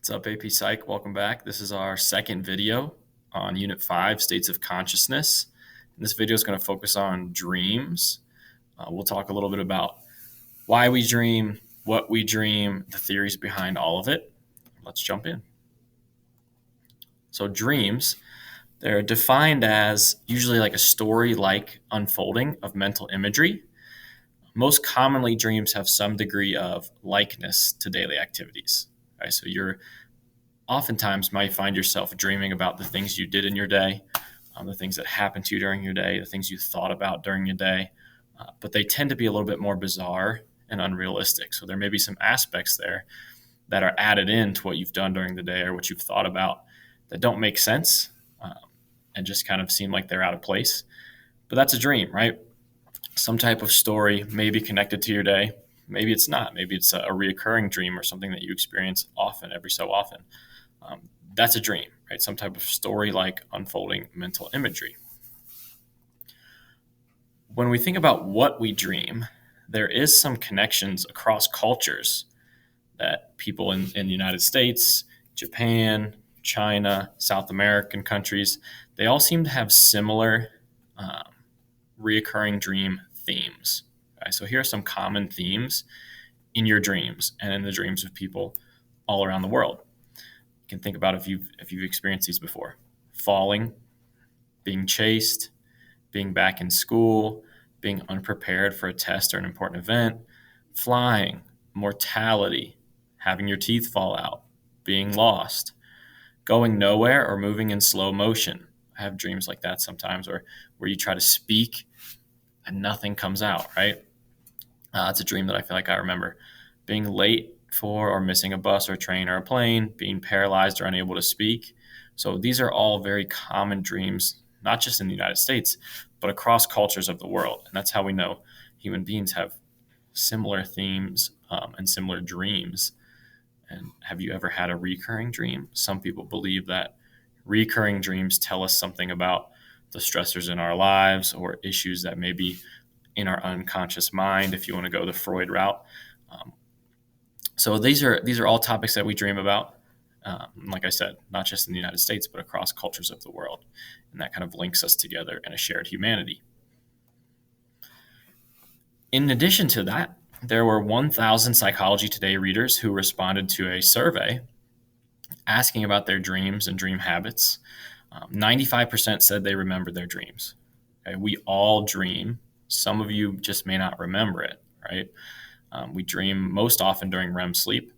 What's up, AP Psych? Welcome back. This is our second video on Unit 5, States of Consciousness. And this video is going to focus on dreams. We'll talk a little bit about why we dream, what we dream, the theories behind all of it. Let's jump in. So dreams, they're defined as usually like a story-like unfolding of mental imagery. Most commonly, dreams have some degree of likeness to daily activities. Right? So you're oftentimes might find yourself dreaming about the things you did in your day, the things that happened to you during your day, the things you thought about during your day, but they tend to be a little bit more bizarre and unrealistic. So there may be some aspects there that are added into what you've done during the day or what you've thought about that don't make sense and just kind of seem like they're out of place. But that's a dream, right? Some type of story may be connected to your day. Maybe it's not. Maybe it's a reoccurring dream or something that you experience often, every so often. That's a dream, right? Some type of story-like unfolding mental imagery. When we think about what we dream, there is some connections across cultures that people in the United States, Japan, China, South American countries, they all seem to have similar reoccurring dream themes. Right? So here are some common themes in your dreams and in the dreams of people all around the world. You can think about if you've experienced these before: falling, being chased, being back in school, being unprepared for a test or an important event, flying, mortality, having your teeth fall out, being lost, going nowhere, or moving in slow motion. I have dreams like that sometimes, or where you try to speak and nothing comes out, right? It's a dream that I feel like I remember. Being late for or missing a bus or train or a plane, being paralyzed or unable to speak. So these are all very common dreams, not just in the United States, but across cultures of the world. And that's how we know human beings have similar themes and similar dreams. And have you ever had a recurring dream? Some people believe that recurring dreams tell us something about the stressors in our lives or issues that may be in our unconscious mind, if you want to go the Freud route. So these are all topics that we dream about. Like I said, not just in the United States, but across cultures of the world. And that kind of links us together in a shared humanity. In addition to that, there were 1,000 Psychology Today readers who responded to a survey asking about their dreams and dream habits. 95% said they remembered their dreams. Okay? We all dream. Some of you just may not remember it, right? We dream most often during REM sleep,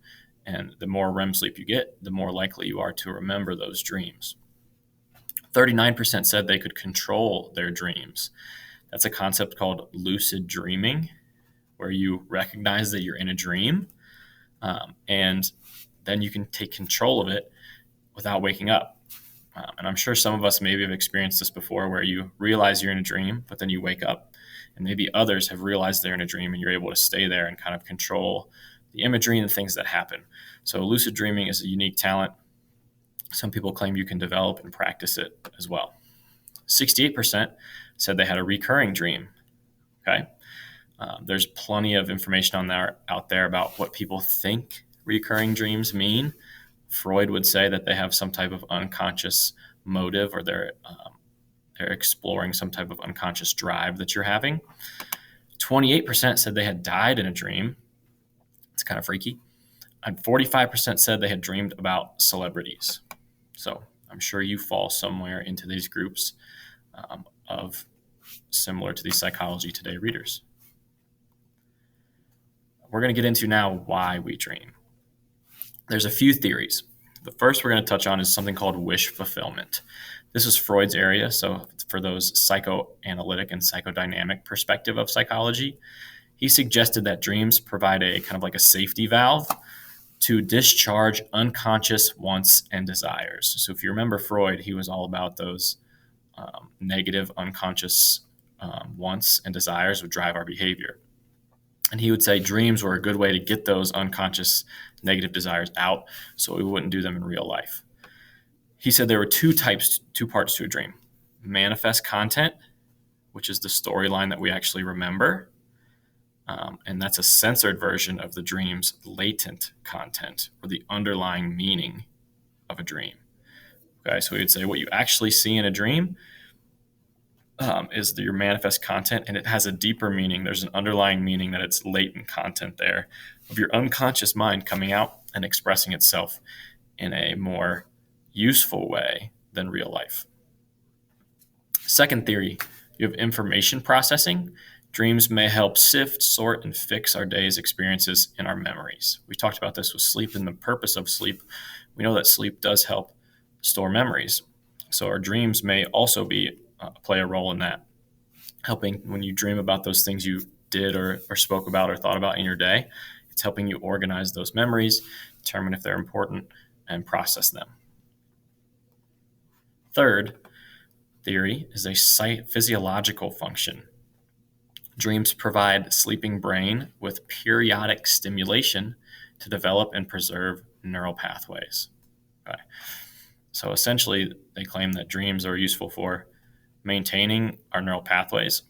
and the more REM sleep you get, the more likely you are to remember those dreams. 39% said they could control their dreams. That's a concept called lucid dreaming, where you recognize that you're in a dream, and then you can take control of it without waking up. And I'm sure some of us maybe have experienced this before, where you realize you're in a dream, but then you wake up. And maybe others have realized they're in a dream and you're able to stay there and kind of control the imagery and the things that happen. So lucid dreaming is a unique talent. Some people claim you can develop and practice it as well. 68% said they had a recurring dream. Okay. There's plenty of information out there about what people think recurring dreams mean. Freud would say that they have some type of unconscious motive, or they're exploring some type of unconscious drive that you're having. 28% said they had died in a dream. It's kind of freaky. And 45% said they had dreamed about celebrities. So I'm sure you fall somewhere into these groups of similar to these Psychology Today readers. We're going to get into now why we dream. There's a few theories. The first we're going to touch on is something called wish fulfillment. This is Freud's area, so for those psychoanalytic and psychodynamic perspective of psychology, he suggested that dreams provide a kind of like a safety valve to discharge unconscious wants and desires. So if you remember Freud, he was all about those negative unconscious wants and desires would drive our behavior. And he would say dreams were a good way to get those unconscious negative desires out so we wouldn't do them in real life. He said there were two parts to a dream: manifest content, which is the storyline that we actually remember, And that's a censored version of the dream's latent content or the underlying meaning of a dream. Okay, so we would say what you actually see in a dream is your manifest content, and it has a deeper meaning. There's an underlying meaning that it's latent content there of your unconscious mind coming out and expressing itself in a more useful way than real life. Second theory, you have information processing. Dreams may help sift, sort, and fix our day's experiences in our memories. We talked about this with sleep and the purpose of sleep. We know that sleep does help store memories. So our dreams may also play a role in that, helping when you dream about those things you did or spoke about or thought about in your day. It's helping you organize those memories, determine if they're important, and process them. Third theory is a physiological function. Dreams provide sleeping brain with periodic stimulation to develop and preserve neural pathways. Okay. So essentially, they claim that dreams are useful for maintaining our neural pathways.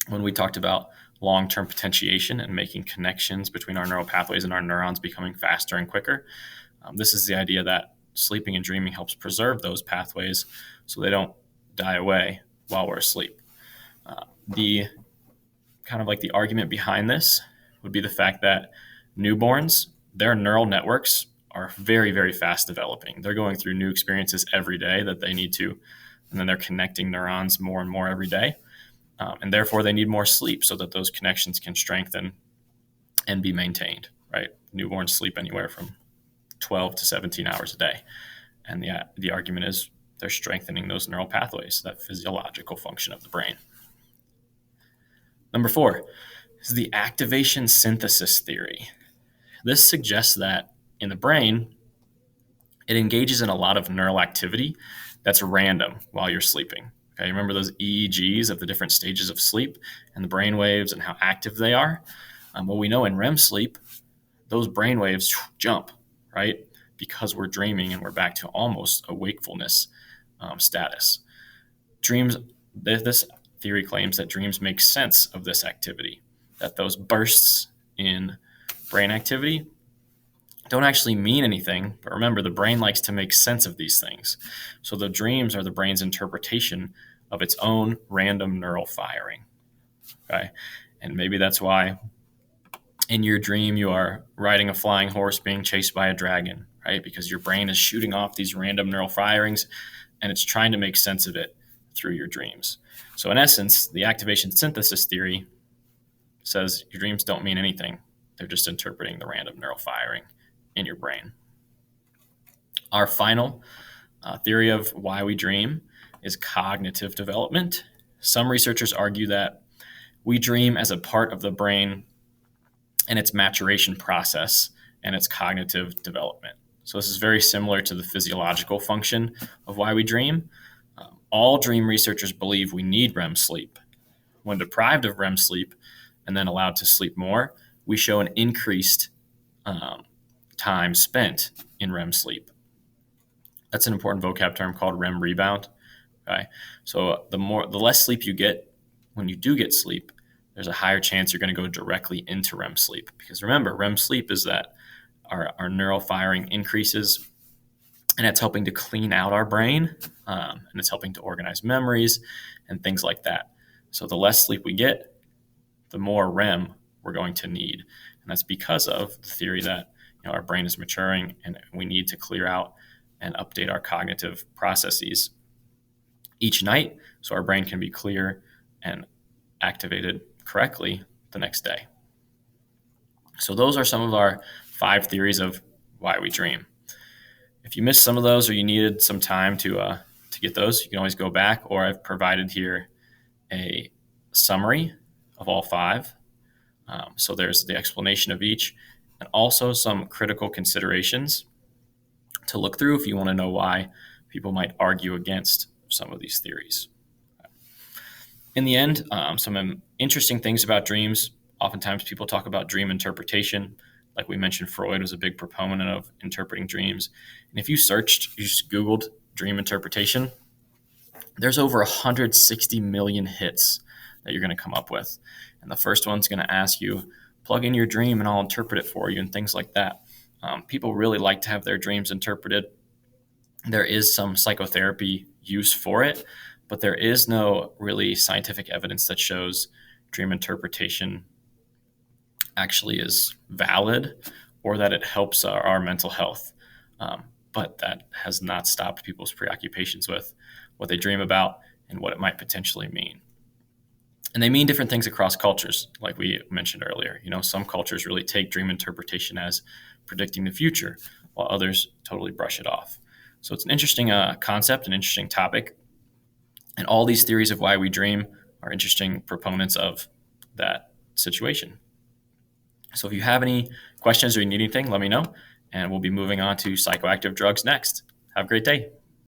When we talked about long-term potentiation and making connections between our neural pathways and our neurons becoming faster and quicker, this is the idea that sleeping and dreaming helps preserve those pathways so they don't die away while we're asleep. The kind of like the argument behind this would be the fact that newborns, their neural networks are very, very fast developing. They're going through new experiences every day that they need to, and then they're connecting neurons more and more every day. And therefore, they need more sleep so that those connections can strengthen and be maintained, right? Newborns sleep anywhere from 12 to 17 hours a day. And the argument is they're strengthening those neural pathways, that physiological function of the brain. Number 4 is the activation synthesis theory. This suggests that in the brain, it engages in a lot of neural activity that's random while you're sleeping. Okay, remember those EEGs of the different stages of sleep and the brain waves and how active they are? Well, we know in REM sleep, those brain waves jump, right? Because we're dreaming and we're back to almost a wakefulness status. This theory claims that dreams make sense of this activity, that those bursts in brain activity don't actually mean anything, but remember, the brain likes to make sense of these things. So the dreams are the brain's interpretation of its own random neural firing. Okay? And maybe that's why in your dream you are riding a flying horse being chased by a dragon, right? Because your brain is shooting off these random neural firings and it's trying to make sense of it through your dreams. So in essence, the activation synthesis theory says your dreams don't mean anything. They're just interpreting the random neural firing in your brain. Our final theory of why we dream is cognitive development. Some researchers argue that we dream as a part of the brain and its maturation process and its cognitive development. So this is very similar to the physiological function of why we dream. All dream researchers believe we need REM sleep. When deprived of REM sleep and then allowed to sleep more, we show an increased time spent in REM sleep. That's an important vocab term called REM rebound. Okay, so the less sleep you get when you do get sleep, there's a higher chance you're going to go directly into REM sleep. Because remember, REM sleep is that our neural firing increases, and it's helping to clean out our brain, and it's helping to organize memories and things like that. So the less sleep we get, the more REM we're going to need, and that's because of the theory that our brain is maturing and we need to clear out and update our cognitive processes each night so our brain can be clear and activated correctly the next day. So those are some of our 5 theories of why we dream. If you missed some of those or you needed some time to get those, you can always go back, or I've provided here a summary of all 5. So there's the explanation of each and also some critical considerations to look through if you want to know why people might argue against some of these theories. In the end, some interesting things about dreams. Oftentimes people talk about dream interpretation. Like we mentioned, Freud was a big proponent of interpreting dreams. And if you just Googled dream interpretation, there's over 160 million hits that you're going to come up with. And the first one's going to ask you, plug in your dream and I'll interpret it for you, and things like that. People really like to have their dreams interpreted. There is some psychotherapy use for it, but there is no really scientific evidence that shows dream interpretation actually is valid or that it helps our mental health. But that has not stopped people's preoccupations with what they dream about and what it might potentially mean. And they mean different things across cultures, like we mentioned earlier. Some cultures really take dream interpretation as predicting the future, while others totally brush it off. So it's an interesting concept, an interesting topic. And all these theories of why we dream are interesting proponents of that situation. So if you have any questions or you need anything, let me know. And we'll be moving on to psychoactive drugs next. Have a great day.